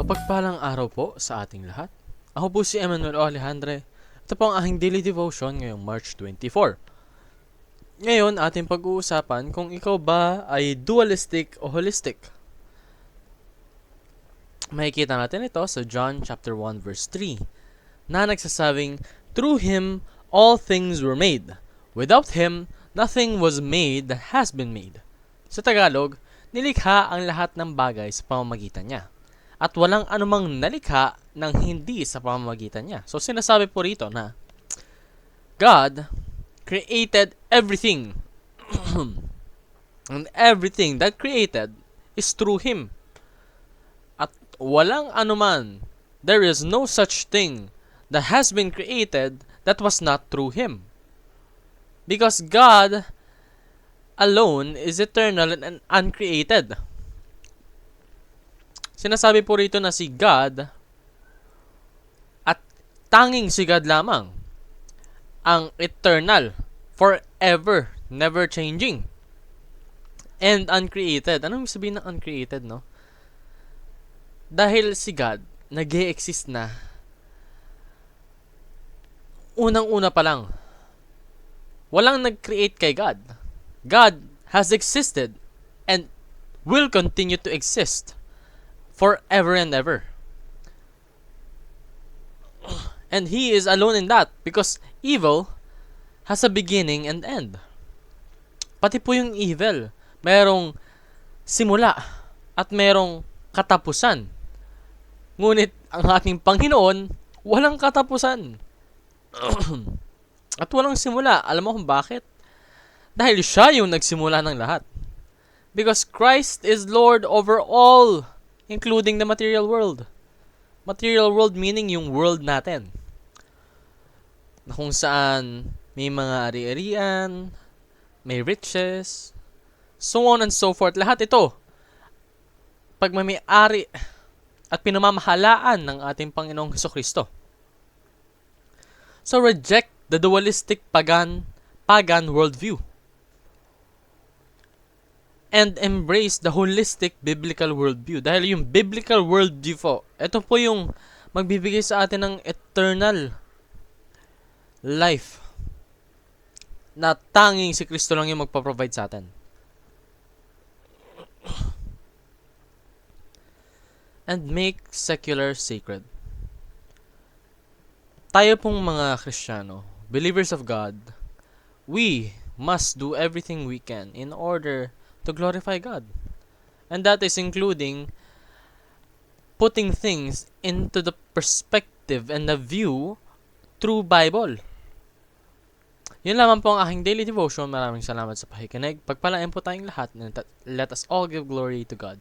Mapagpalang araw po sa ating lahat. Ako po si Emmanuel Alejandre. Ito po ang aking daily devotion ngayong March 24. Ngayon, ating pag-uusapan kung ikaw ba ay dualistic o holistic. Makikita natin ito sa John chapter 1 verse 3 na nagsasabing, "Through Him, all things were made. Without Him, nothing was made that has been made." Sa Tagalog, nilikha ang lahat ng bagay sa pamamagitan niya. At walang anumang nalikha ng hindi sa pamamagitan niya. So sinasabi po rito na God created everything. And everything that created is through Him. At walang anuman, there is no such thing that has been created that was not through Him. Because God alone is eternal and uncreated. Sinasabi po rito na si God at tanging si God lamang ang eternal, forever, never changing, and uncreated. Anong sabihin ng uncreated, no? Dahil si God nag-e-exist na unang-una pa lang. Walang nag-create kay God. God has existed and will continue to exist forever and ever. And He is alone in that because evil has a beginning and end. Pati po yung evil, merong simula at merong katapusan. Ngunit ang ating Panginoon, walang katapusan. At walang simula. Alam mo kung bakit? Dahil siya yung nagsimula ng lahat. Because Christ is Lord over all, including the material world. Material world meaning yung world natin. Na kung saan may mga ari-arian, may riches, so on and so forth. Lahat ito, pagmamay-ari at pinamamahalaan ng ating Panginoong Hesukristo. So reject the dualistic pagan worldview. And embrace the holistic biblical worldview. Dahil yung biblical worldview po, ito po yung magbibigay sa atin ng eternal life na tanging si Kristo lang yung magpa-provide sa atin. And make secular sacred. Tayo pong mga Kristiyano, believers of God, we must do everything we can in order to glorify God. And that is including putting things into the perspective and the view through Bible. Yun lamang po ang aking daily devotion. Maraming salamat sa pakikinig. Pagpalain po tayong lahat. Let us all give glory to God.